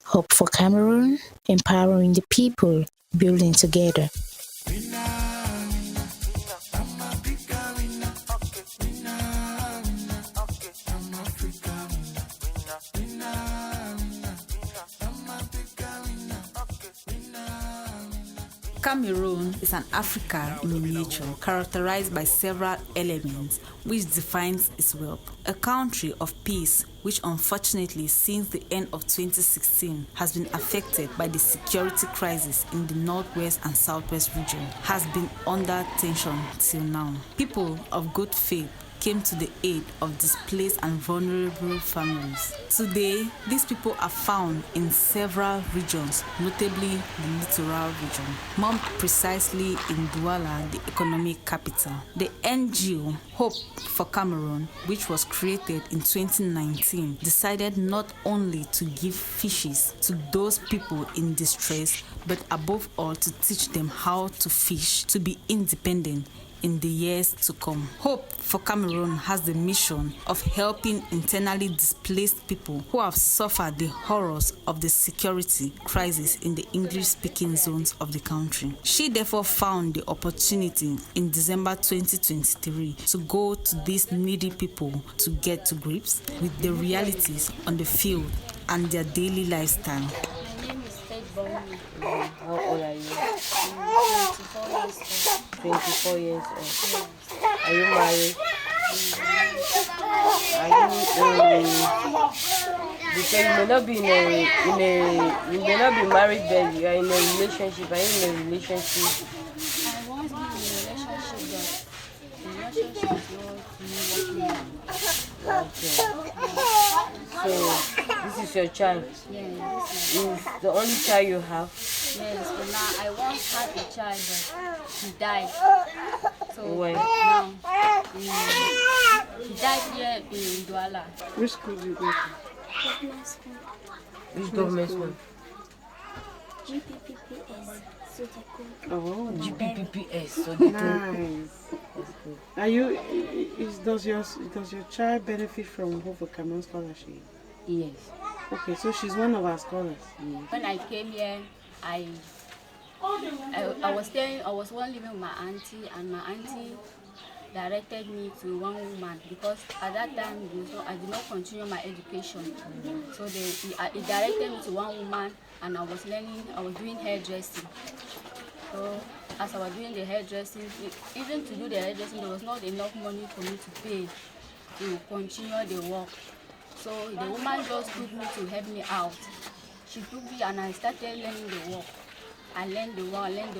Hope for Cameroon, empowering the people, building together. Cameroon is an Africa in miniature, characterized by several elements which defines its wealth. A country of peace which unfortunately since the end of 2016 has been affected by the security crisis in the northwest and southwest region, has been under tension till now. People of good faith came to the aid of displaced and vulnerable families. Today, these people are found in several regions, notably the littoral region, more precisely in Douala, the economic capital. The NGO Hope for Cameroon, which was created in 2019, decided not only to give fishes to those people in distress, but above all to teach them how to fish, to be independent in the years to come. Hope for Cameroon has the mission of helping internally displaced people who have suffered the horrors of the security crisis in the English-speaking zones of the country. She therefore found the opportunity in December 2023 to go to these needy people to get to grips with the realities on the field and their daily lifestyle. How old are you? 24 years old. Are you married? Because you may not be you may not be married, but you are in a relationship. Are you in a relationship? I was in a relationship, but the relationship is not working. So this is your child. Yes. Is the only child you have? Yes, but now I once had a child, but he died. So When? now he died here in Douala. Which school do you go to? Government school. Which government school? GPPS. Oh, GPPS. So nice. Are you? Does your child benefit from Hope for Cameroon scholarship? Yes. Okay, so she's one of our scholars. When I came here, I was living with my auntie, and my auntie directed me to one woman because at that time I did not continue my education. So it directed me to one woman, and I was doing hairdressing. So as I was doing the hairdressing, even to do the hairdressing, there was not enough money for me to pay to continue the work. So the woman just took me to help me out. She took me and I started learning the work. I learned the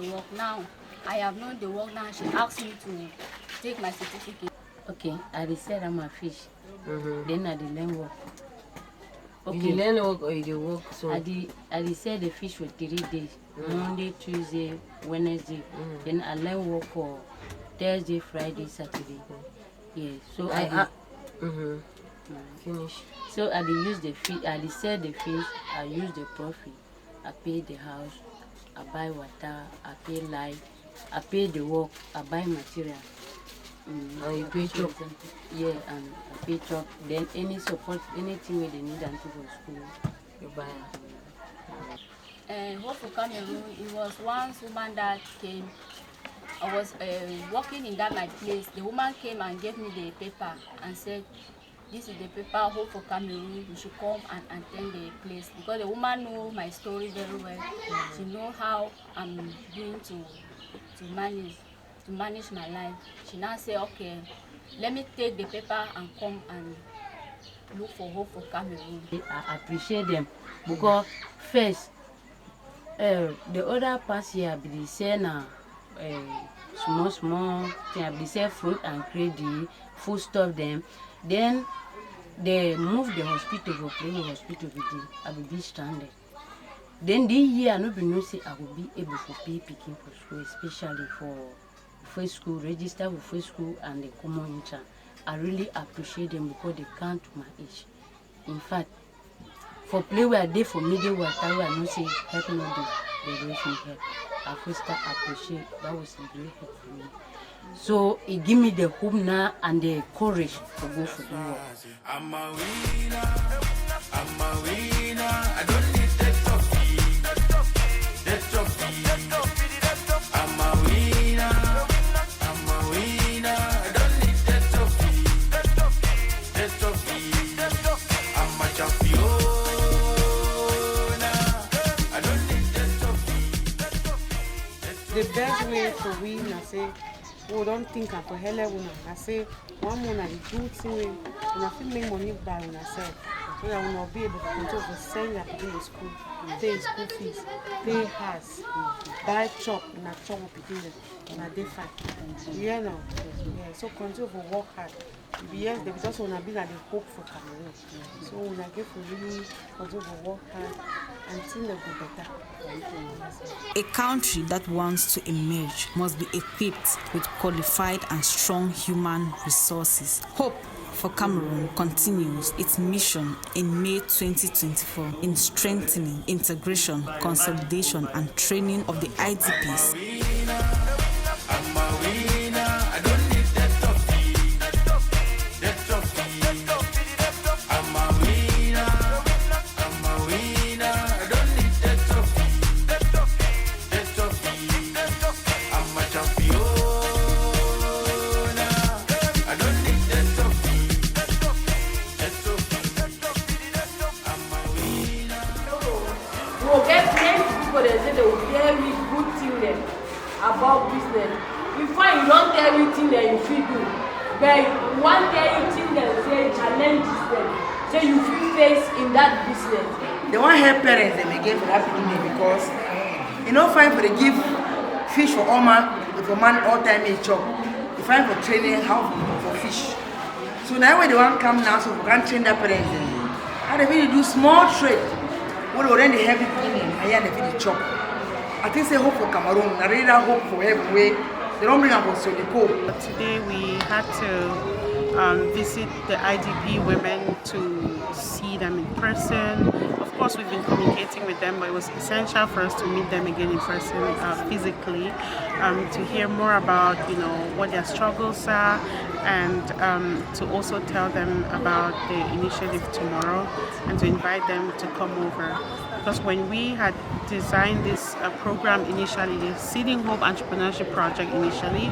work. Now I have known the work now. She asked me to take my certificate. Okay, I said I'm a fish. Then I did learn work. Okay. You learn work or you work? So I said the fish for 3 days. Monday, Tuesday, Wednesday. Then I learn work for Thursday, Friday, Saturday. Yeah. So finish. So I use the fish. I sell the fish. I use the profit. I pay the house. I buy water. I pay light. I pay the work. I buy material. And you pay chop. Yeah, and I pay chop. Then any support, anything where they need until for school, you buy. Hope for Cameroon, it was one woman that came. I was working in my place. The woman came and gave me the paper and said, "This is the paper, Hope for Cameroon. You should come and attend the place." Because the woman knows my story very well. She knows how I'm doing to manage my life. She now say, "Okay, let me take the paper and come and look for Hope for Cameroon." I appreciate them because first, the other parts here be saying small thing. I be say fruit and credit, food stuff them. Then they move the hospital for private hospital with them. I will be stranded. Then this year I no be know say I will be able to pay picking for school, especially for first school, register for first school and the common entrance. I really appreciate them because they count my age. In fact, for play where they for middle water where I know say help no do, they raise me help. I first appreciate that was a great help for me. So it give me the hope now and the courage to go for the work. I'm a winner. I don't need that. the best way for we I say we don't think for hell I say one more the good thing we make money by when I say so that we not be able to control to send your people to school, pay school fees, pay house, buy chop and a chop of people and a day fight. Yeah no. Yeah, so control for work hard. Yes, they just wanna be like the hope for Cameroon. So when I get for really control for work hard and things will be better. A country that wants to emerge must be equipped with qualified and strong human resources. Hope for Cameroon continues its mission in May 2024 in strengthening integration, consolidation, and training of the IDPs. About business. Before you don't tell everything that you feel do, but one tell you thing that say challenges them, so you feel face in that business. They want to help parents them again for that beginning because you know fine for the give fish for all man for man all time in chop. You find for training how for fish. So now when they want to come now, so we can train that parents them. How they really do small trade. What they already have it beginning, and yeah they feel the chop. I think they hope for Cameroon. I really hope for every way. They don't bring up socio-political. Today we had to visit the IDP women to see them in person. Of course, we've been communicating with them, but it was essential for us to meet them again in person, physically, to hear more about what their struggles are, and to also tell them about the initiative tomorrow, and to invite them to come over. Because when we had designed this program initially, the Seeding Hope Entrepreneurship Project initially,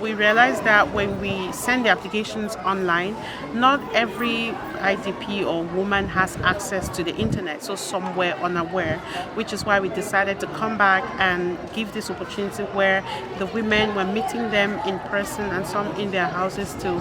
we realized that when we send the applications online, not every IDP or woman has access to the internet, so some were unaware, which is why we decided to come back and give this opportunity where the women were meeting them in person and some in their houses to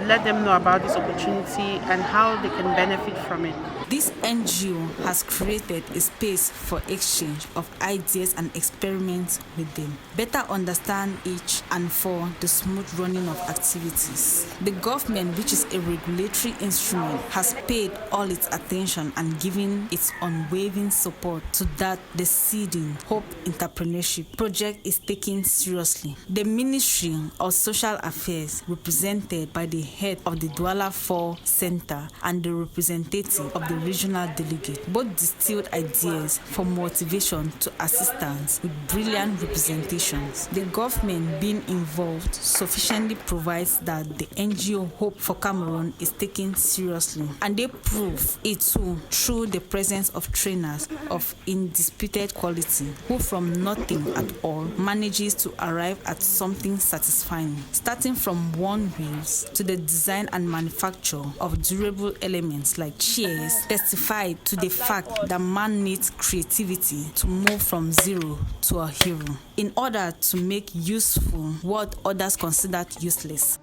let them know about this opportunity and how they can benefit from it. This NGO has created a space for exchange of ideas and experiments with them, better understand each and for the smooth running of activities. The government, which is a regulatory instrument, has paid all its attention and given its unwavering support to that the Seeding Hope Entrepreneurship project is taken seriously. The Ministry of Social Affairs, represented by the head of the Douala 4 Center and the representative of the regional delegate, both distilled ideas for motivation to assistance with brilliant representations. The government being involved sufficiently provides that the NGO Hope for Cameroon is taken seriously, and they prove it too through the presence of trainers of indisputed quality who from nothing at all manages to arrive at something satisfying, starting from one wheels to the design and manufacture of durable elements like chairs, testified to the fact that man needs creativity to move from zero to a hero in order to make useful what others considered useless.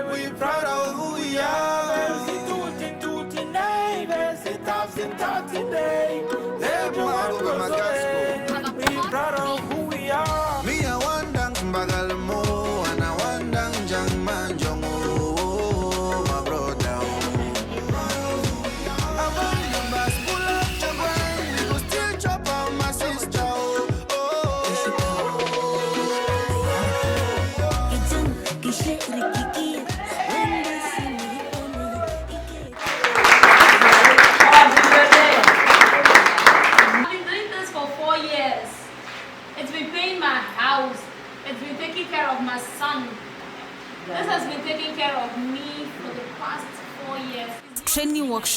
We proud of who we are. We proud of who we are. Me a wandang bagal mo, and a wandang jang man jongo, my brother. I want you must pull up your grind. You will still chop on my sister.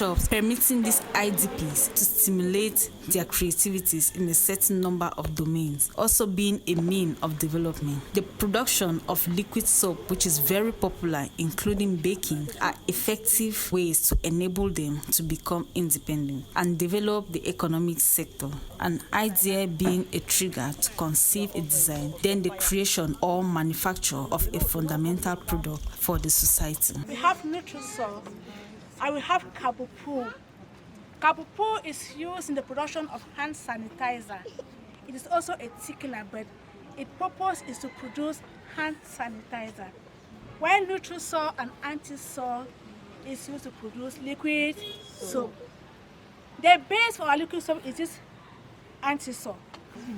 workshops permitting these IDPs to stimulate their creativities in a certain number of domains, also being a mean of development. The production of liquid soap, which is very popular, including baking, are effective ways to enable them to become independent and develop the economic sector. An idea being a trigger to conceive a design, then the creation or manufacture of a fundamental product for the society. We have Nutrisol and we have Cabupu. Cabupu is used in the production of hand sanitizer. It is also a thickener, but its purpose is to produce hand sanitizer. While Nutrisol and Antisol is used to produce liquid soap. The base for our liquid soap is this Antisol.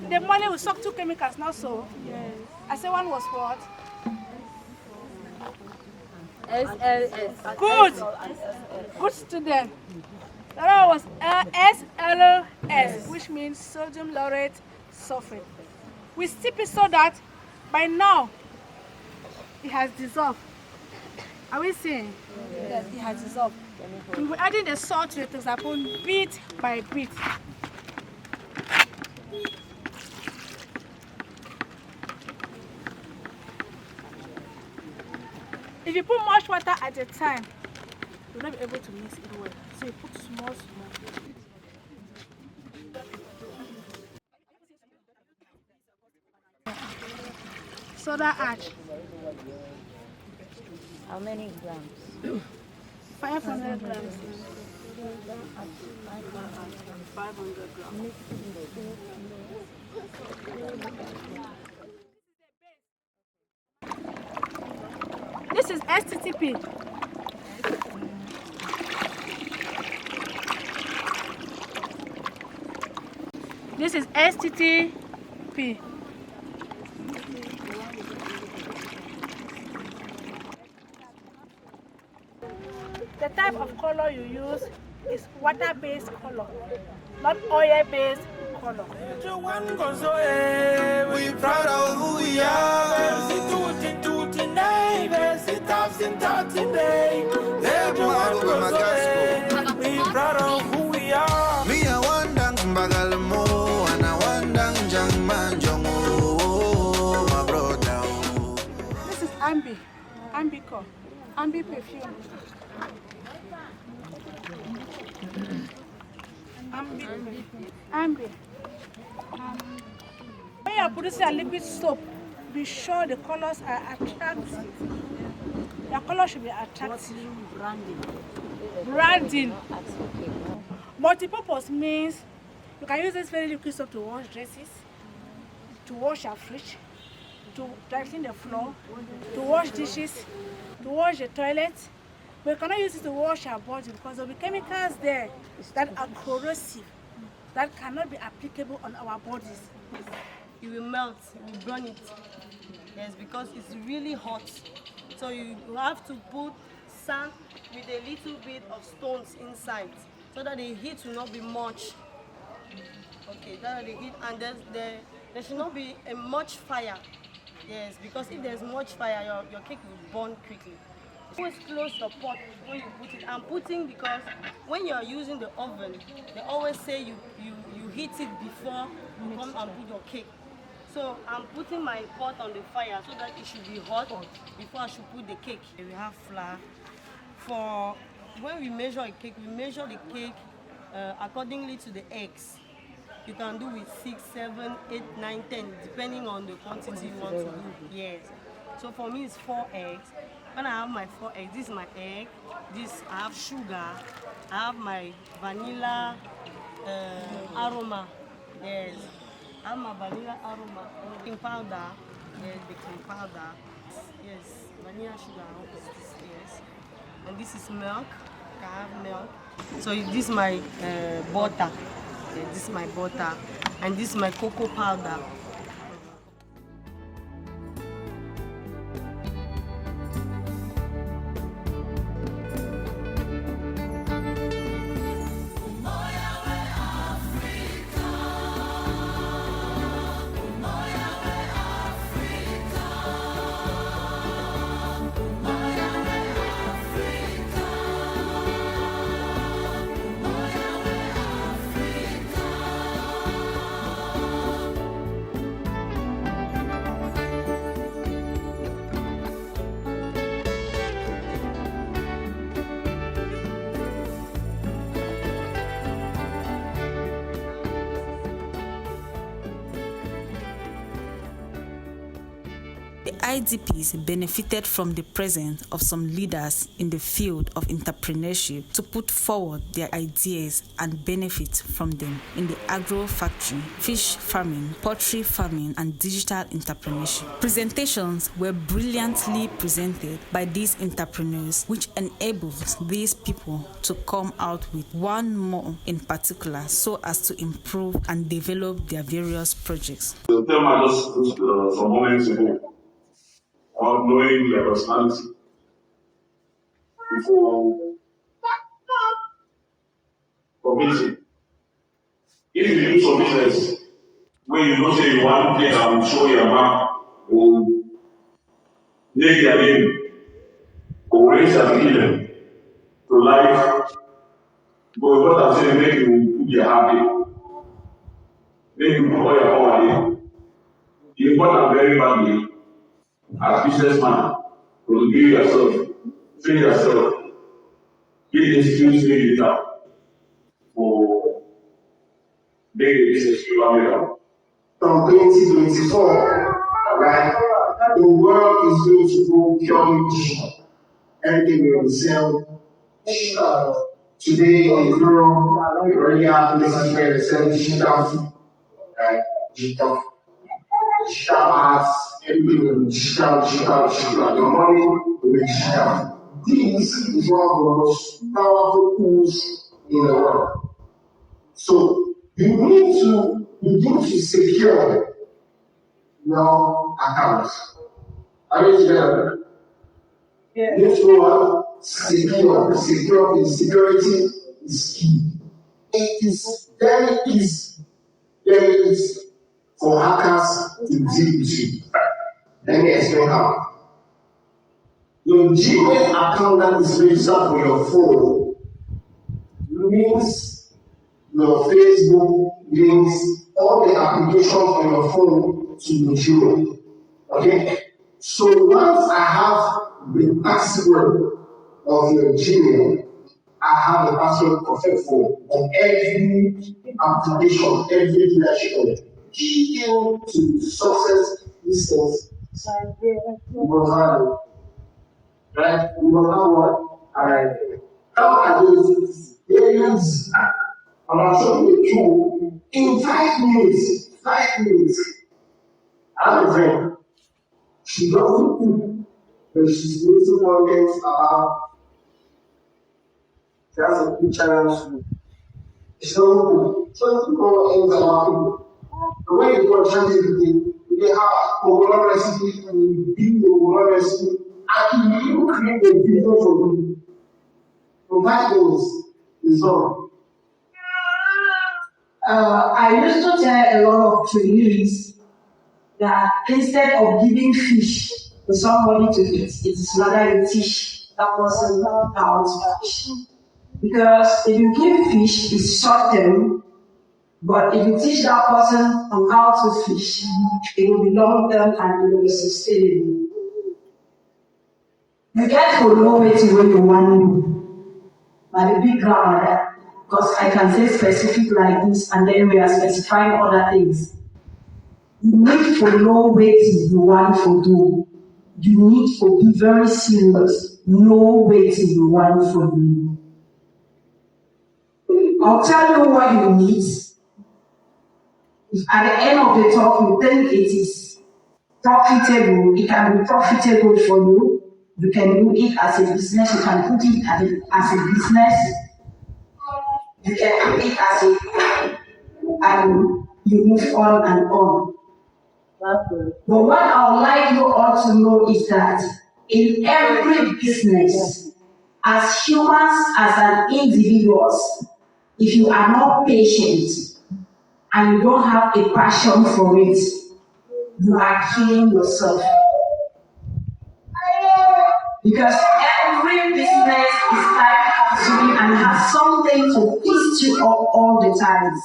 The morning we suck 2 chemicals now, so yes. I say one was what? SLS. Good. Good student. The other was SLS, which means sodium laureth sulfate. We steep it so that by now it has dissolved. Are we seeing? Yes, it has dissolved. We're adding the salt to the spoon bit by bit. If you put much water at a time, you'll not be able to mix it well. So you put small. Soda ash. How many grams? 500 grams. 500 grams. This is STTP. This is STTP. The type of color you use is water-based color, not oil-based color. We proud of who we are. We proud of who we are. Me a wandang bagal mo, and I wandang jang man jong oh, my brother. This is Ambi, Ambico, Ambi perfume. Ambi. When you are producing a liquid soap, be sure the colors are attractive. The color should be attractive. Branding. Multipurpose means you can use this very liquid soap to wash dresses, to wash your fridge, to dry clean the floor, to wash dishes, to wash the toilet. But you cannot use it to wash your body because there will be chemicals there that are corrosive, that cannot be applicable on our bodies. It will melt, it will burn it. Yes, because it's really hot. So you have to put sand with a little bit of stones inside so that the heat will not be much. Okay, that the heat, and there should not be much fire. Yes, because if there's much fire, your cake will burn quickly. Always close the pot when you put it. I'm putting because when you're using the oven, they always say you heat it before you come and put your cake. So I'm putting my pot on the fire so that it should be hot before I should put the cake. We have flour. For when we measure a cake, we measure the cake accordingly to the eggs. You can do with 6, 7, 8, 9, 10, depending on the quantity you want to do. Yes. So for me, it's 4 eggs. When I have my 4 eggs, this is my egg. This I have sugar. I have my vanilla aroma. Yes. I have my vanilla aroma. Baking powder. Yes, baking powder. Yes, vanilla sugar. Yes. And this is milk. I have milk. So this is my butter. Yeah, this is my butter. And this is my cocoa powder. IDPs benefited from the presence of some leaders in the field of entrepreneurship to put forward their ideas and benefit from them in the agro factory, fish farming, poultry farming, and digital entrepreneurship. Presentations were brilliantly presented by these entrepreneurs, which enables these people to come out with one more in particular so as to improve and develop their various projects. The term I just some moments ago of knowing their personality before committing. If you do some business where you don't say you want to play and show your map or make their name or raise their million to life, but what I'm saying, make you put your happy, make you put all your power in. The important very badly as businessman to give yourself, train yourself, get the skills you need for make the business you are from 2024, right? The world is going to go purely digital. Everything will be sell digital. Today in Europe, we already have places where they sell digital food, right? Digital ads, everything will be digital. The money will be digital. This is one of the most powerful tools in the world. So you need to begin to secure your accounts. Are you together? Yeah. You need to know security is key. It is very easy for hackers to deal with you. Let me explain how. Your Gmail account that is registered for your phone means your Facebook links all the applications on your phone to your Gmail. Okay? So once I have the password of your Gmail, I have a password perfect for on every application, every leadership. Key into success distance. You will have, right? You will have what? How I do this? Very easy. And I'll show you a tool in 5 minutes. 5 minutes. I have a friend. She doesn't think that she's making content about. She has a big challenge. She doesn't know anything about people. The way you go change everything, they have a one recipe and you build a one recipe and you create a video for you. From 5 minutes is all. I used to tell a lot of trainees that instead of giving fish to somebody to eat, it is rather you teach that person how to fish. Because if you give fish, it's short term, but if you teach that person on how to fish, it will be long term and it will be sustainable. You get to know it when you want to, but the big grammar, because I can say specific like this and then we are specifying other things. You need to know what you want to do. You need to be very serious. Know what you want to do. I'll tell you what you need. If at the end of the talk you think it is profitable, it can be profitable for you. You can do it as a business. You can put it as a business. You can do it as a, and you move on and on. But what I would like you all to know is that in every business, as humans, as an individuals, if you are not patient and you don't have a passion for it, you are killing yourself. Because every business is time-consuming and has something to piss you up all the time.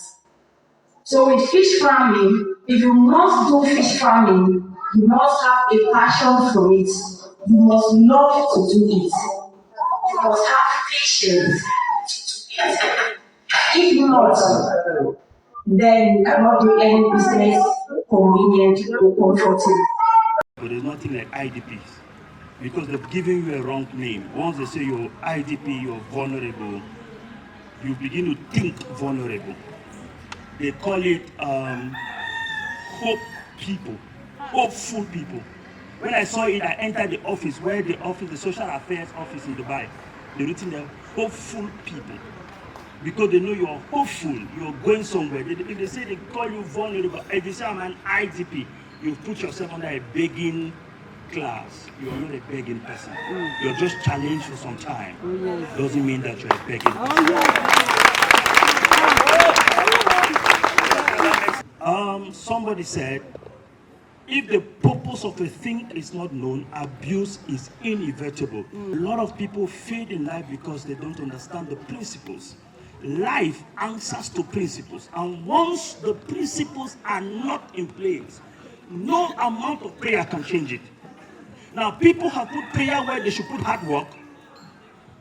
So with fish farming, if you must do fish farming, you must have a passion for it. You must love to do it. You must have patience. If not, then you cannot do any business convenient or comfortable. But there's nothing like IDPs because they've given you a wrong name. Once they say you're IDP, you're vulnerable, you begin to think vulnerable. They call it hope people, hopeful people. When I saw it, I entered the office, the social affairs office in Dubai. They're written there, hopeful people. Because they know you're hopeful, you're going somewhere. If they say they call you vulnerable, if you say I'm an IDP, you put yourself under a begging class. You're not a begging person. You're just challenged for some time. Doesn't mean that you're a begging person. Somebody said, if the purpose of a thing is not known, abuse is inevitable. A lot of people fail in life because they don't understand the principles. Life answers to principles, and once the principles are not in place, no amount of prayer can change it. Now, people have put prayer where they should put hard work,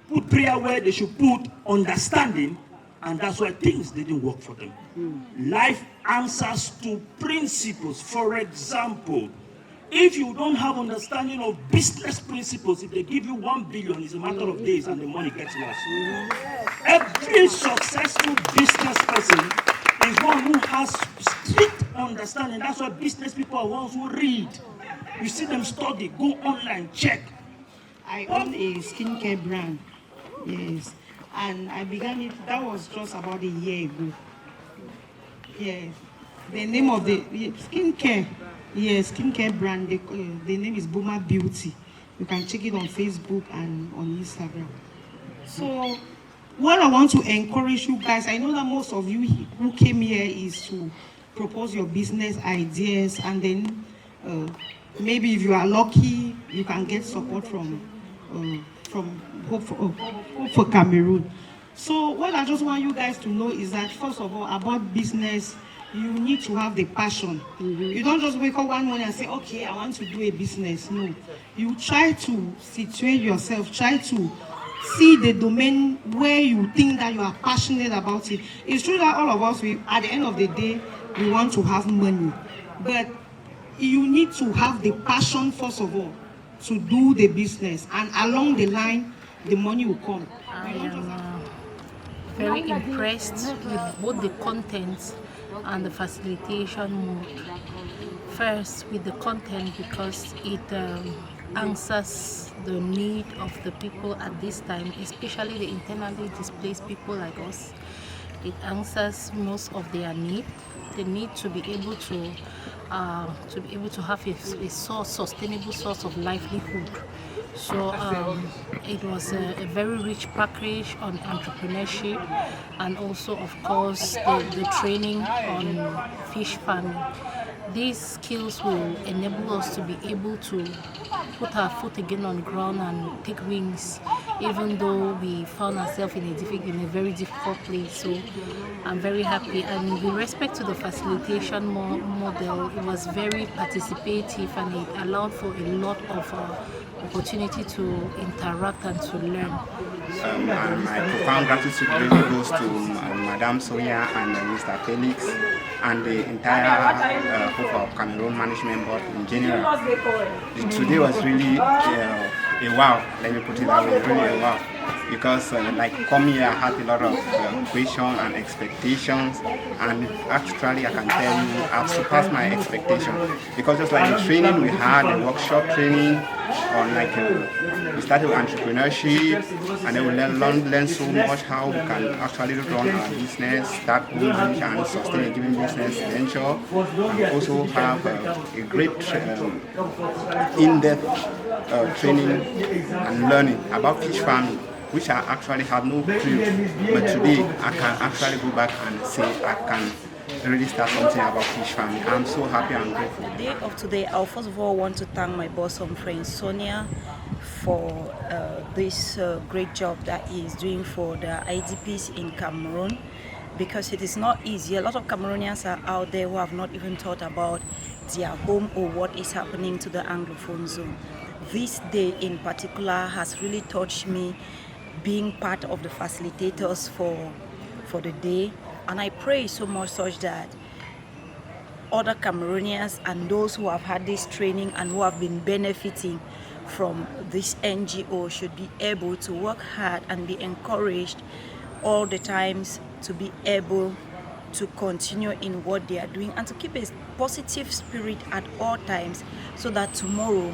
put prayer where they should put understanding, and that's why things didn't work for them. Life answers to principles. For example, if you don't have understanding of business principles, if they give you 1 billion, it's a matter of days and the money gets lost. Every successful business person is one who has strict understanding. That's why business people are ones who read. You see them study, go online, check. I own a skincare brand, yes, and I began it, that was just about a year ago. Yes, the name of the skincare, yes, skincare brand, the name is Boomer Beauty. You can check it on Facebook and on Instagram. So, what I want to encourage you guys, I know that most of you who came here is to propose your business ideas, and then maybe if you are lucky, you can get support from Hope for Cameroon. So what I just want you guys to know is that, first of all, about business, you need to have the passion. You don't just wake up one morning and say, okay, I want to do a business. No, you try to situate yourself, try to see the domain where you think that you are passionate about it. It's true that all of us, at the end of the day, we want to have money, but you need to have the passion, first of all, to do the business, and along the line, the money will come. I am very impressed with both the content and the facilitation mode. First, with the content, because it answers the need of the people at this time, especially the internally displaced people like us. It answers most of their need. They need to be able to have a sustainable source of livelihood. So it was a very rich package on entrepreneurship, and also, of course, the training on fish farming. These skills will enable us to be able to put our foot again on the ground and take wings, even though we found ourselves in a very difficult place. So I'm very happy. And with respect to the facilitation model, it was very participative, and it allowed for a lot of opportunity to interact and to learn. And my profound gratitude really goes to Madame Sonia and Mr. Felix and the entire Hope of Cameroon Management Board in general. Today was really a wow, let me put it that way, really a wow. Because like come here, I had a lot of questions and expectations, and actually I can tell you I've surpassed my expectations. Because just like the training we had, the workshop training on we started with entrepreneurship, and then we learn so much how we can actually run our business, start building and sustain a given business venture, and also have a great in-depth training and learning about fish farming, which I actually had no clue, but today I can actually go back and say I can really start something about fish farming. I'm so happy and grateful. The day of today, I'll first of all want to thank my bosom friend Sonia for this great job that he is doing for the IDPs in Cameroon, because it is not easy. A lot of Cameroonians are out there who have not even thought about their home or what is happening to the Anglophone zone. This day in particular has really touched me, being part of the facilitators for the day, and I pray so much such that other Cameroonians and those who have had this training and who have been benefiting from this NGO should be able to work hard and be encouraged all the times to be able to continue in what they are doing and to keep a positive spirit at all times, so that tomorrow,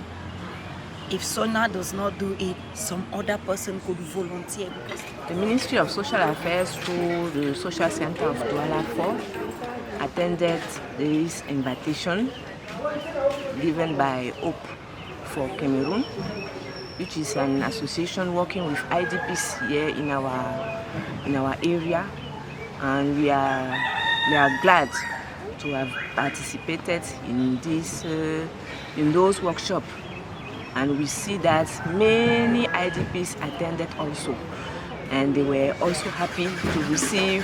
if Sona does not do it, some other person could volunteer. The Ministry of Social Affairs through the Social Center of Douala 4 attended this invitation given by Hope for Cameroon, which is an association working with IDPs here in our area, and we are glad to have participated in those workshops. And we see that many IDPs attended also, and they were also happy to receive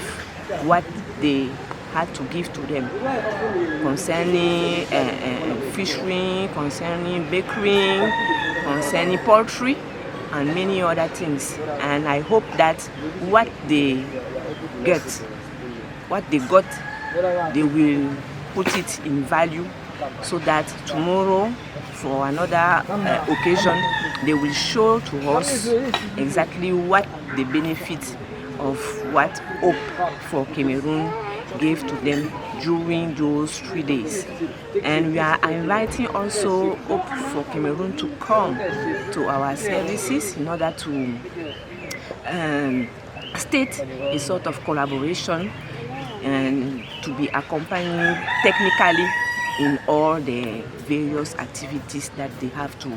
what they had to give to them concerning fishery, concerning bakery, concerning poultry, and many other things. And I hope that what they got, they will put it in value, so that tomorrow, for another occasion, they will show to us exactly what the benefit of what Hope for Cameroon gave to them during those 3 days. And we are inviting also Hope for Cameroon to come to our services in order to state a sort of collaboration and to be accompanied technically in all the various activities that they have to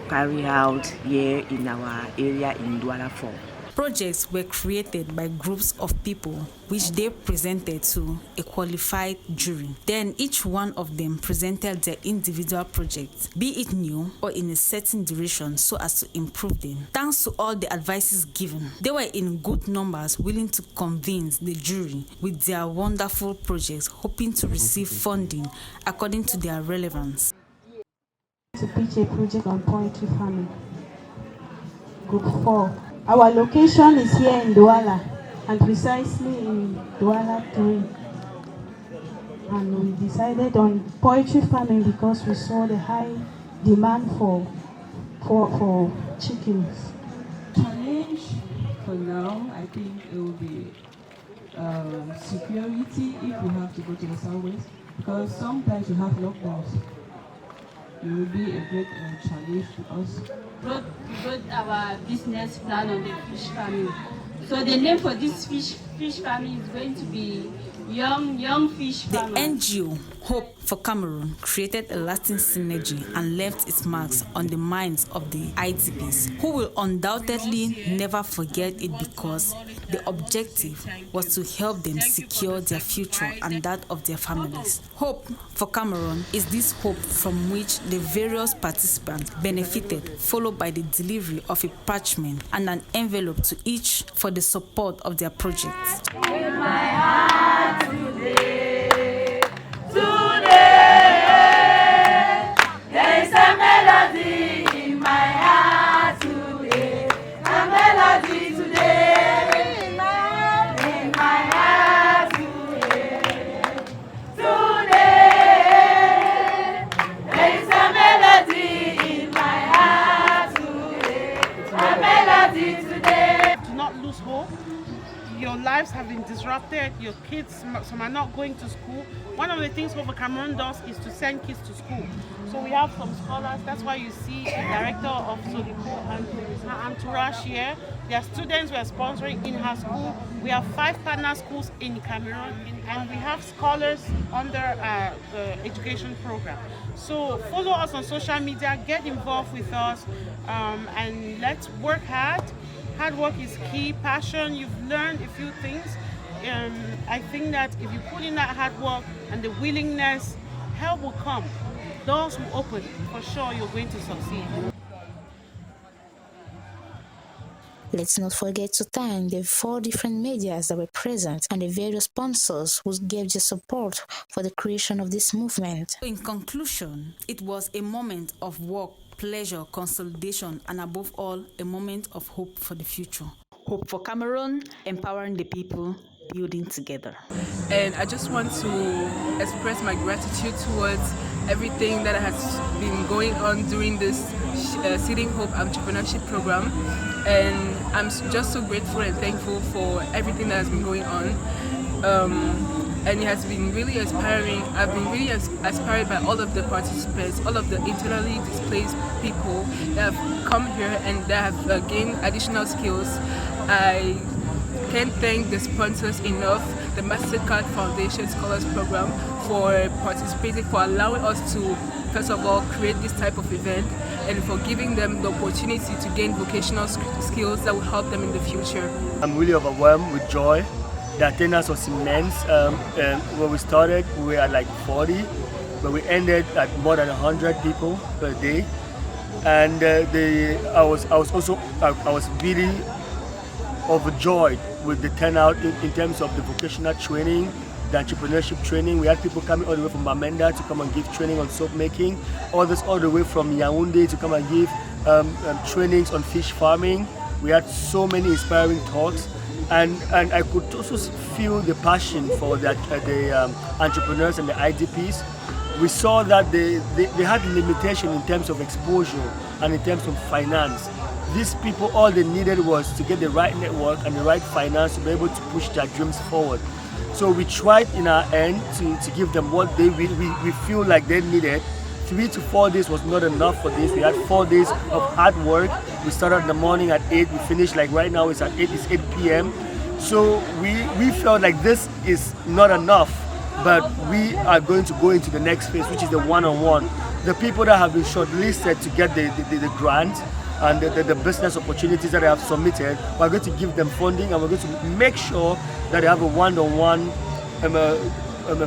carry out here in our area in Douala 4. Projects were created by groups of people which they presented to a qualified jury. Then each one of them presented their individual projects, be it new or in a certain duration, so as to improve them. Thanks to all the advices given, they were in good numbers willing to convince the jury with their wonderful projects, hoping to receive funding according to their relevance. To pitch a project on poultry farming. Group 4. Our location is here in Douala, and precisely in Douala 3. And we decided on poultry farming because we saw the high demand for chickens. Challenge for now, I think it will be security if we have to go to the southwest, because sometimes you have lockdowns. It will be a great challenge to us. We wrote our business plan on the fish farming. So the name for this fish farming is going to be Young Fish Farmer. The NGO Hope for Cameroon created a lasting synergy and left its marks on the minds of the IDPs, who will undoubtedly never forget it, because the objective was to help them secure their future and that of their families. Hope for Cameroon is this hope from which the various participants benefited, followed by the delivery of a parchment and an envelope to each for the support of their projects. Your lives have been disrupted, your kids, some are not going to school. One of the things Hope for Cameroon does is to send kids to school. So we have some scholars, that's why you see the director of Solico and her entourage here. Their students were sponsoring in her school. We have 5 partner schools in Cameroon, and we have scholars under the education program. So follow us on social media, get involved with us, and let's work hard. Hard work is key, passion, you've learned a few things. I think that if you put in that hard work and the willingness, help will come. Doors will open. For sure, you're going to succeed. Let's not forget to thank the 4 different medias that were present and the various sponsors who gave their support for the creation of this movement. In conclusion, it was a moment of work, pleasure, consolidation, and above all, a moment of hope for the future. Hope for Cameroon, empowering the people. building together. And I just want to express my gratitude towards everything that has been going on during this Seeding Hope Entrepreneurship program. And I'm just so grateful and thankful for everything that has been going on. And it has been really inspiring. I've been really inspired by all of the participants, all of the internally displaced people that have come here and that have gained additional skills. I can't thank the sponsors enough, the MasterCard Foundation Scholars Program, for participating, for allowing us to, first of all, create this type of event, and for giving them the opportunity to gain vocational skills that will help them in the future. I'm really overwhelmed with joy. The attendance was immense. When we started, we were at like 40, but we ended at more than 100 people per day. And I was really overjoyed with the turnout in terms of the vocational training, the entrepreneurship training. We had people coming all the way from Bamenda to come and give training on soap making, others all the way from Yaoundé to come and give trainings on fish farming. We had so many inspiring talks, and I could also feel the passion for the entrepreneurs and the IDPs. We saw that they had limitation in terms of exposure and in terms of finance. These people, all they needed was to get the right network and the right finance to be able to push their dreams forward. So we tried in our end to give them what we feel like they needed. 3 to 4 days was not enough for this. We had 4 days of hard work. We started in the morning at 8, we finished like right now it's 8 p.m. So we felt like this is not enough, but we are going to go into the next phase, which is the one-on-one. The people that have been shortlisted to get the grant and the business opportunities that they have submitted, we're going to give them funding, and we're going to make sure that they have a one-on-one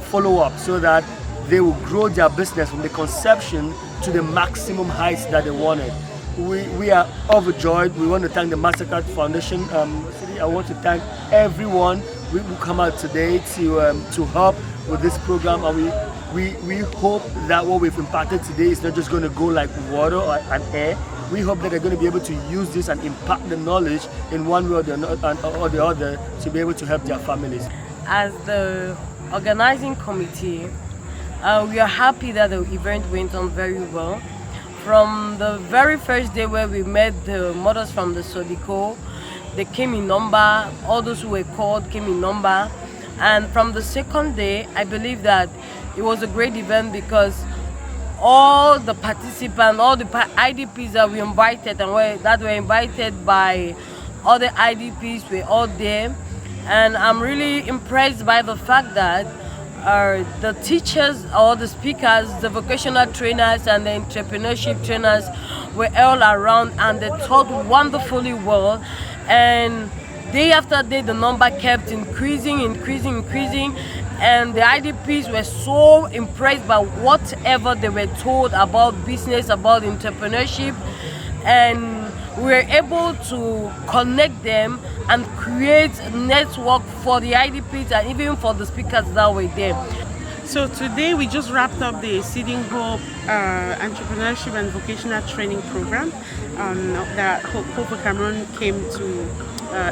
follow-up so that they will grow their business from the conception to the maximum heights that they wanted. We are overjoyed. We want to thank the MasterCard Foundation. I want to thank everyone who come out today to help with this program, and we hope that what we've impacted today is not just going to go like water and air. We hope that they're going to be able to use this and impact the knowledge in one way or the other to be able to help their families. As the organizing committee, we are happy that the event went on very well. From the very first day where we met the mothers from the Sodico, they came in number, all those who were called came in number. And from the second day, I believe that it was a great event because all the participants, all the IDPs that we invited and that were invited by other IDPs were all there. And I'm really impressed by the fact that the teachers or the speakers, the vocational trainers and the entrepreneurship trainers were all around, and they taught wonderfully well. And day after day, the number kept increasing. And the IDPs were so impressed by whatever they were told about business, about entrepreneurship. And we were able to connect them and create a network for the IDPs and even for the speakers that were there. So today we just wrapped up the Seeding Hope Entrepreneurship and Vocational Training Program that Hope for Cameroon came to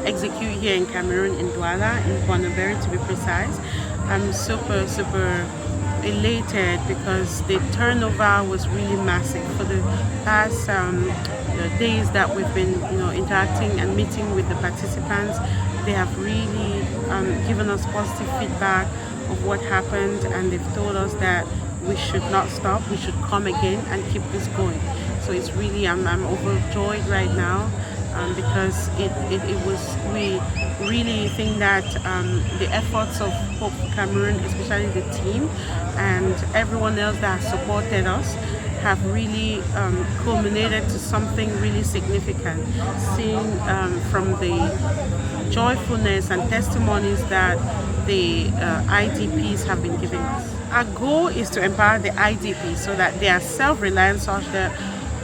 execute here in Cameroon, in Douala, in Bonneberry to be precise. I'm super elated because the turnover was really massive. For the past days that we've been interacting and meeting with the participants, they have really given us positive feedback of what happened, and they've told us that we should not stop, we should come again and keep this going. So it's really, I'm overjoyed right now because we really think that the efforts of Hope for Cameroon, especially the team and everyone else that has supported us, have really culminated to something really significant, seeing from the joyfulness and testimonies that the IDPs have been giving us. Our goal is to empower the IDPs so that they are self-reliant, such that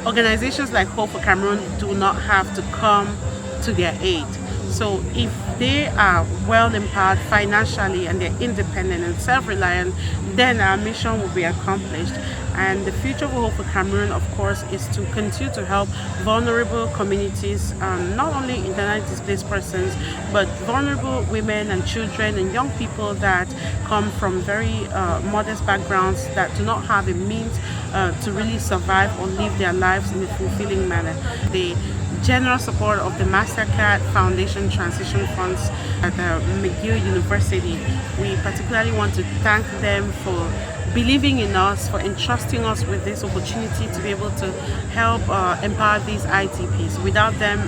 organizations like Hope for Cameroon do not have to come to their aid. So if they are well empowered financially and they're independent and self-reliant, then our mission will be accomplished. And the future we hope for Cameroon, of course, is to continue to help vulnerable communities, not only internally displaced persons, but vulnerable women and children and young people that come from very modest backgrounds that do not have a means to really survive or live their lives in a fulfilling manner. The general support of the MasterCard Foundation Transition Funds at McGill University, we particularly want to thank them for believing in us, for entrusting us with this opportunity to be able to help empower these IDPs. Without them,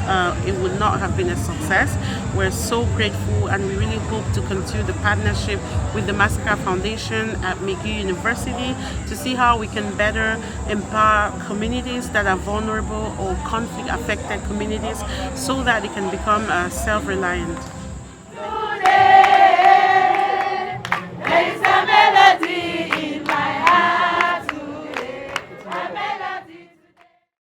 it would not have been a success. We're so grateful, and we really hope to continue the partnership with the MasterCard Foundation at McGill University to see how we can better empower communities that are vulnerable or conflict-affected communities so that they can become self-reliant.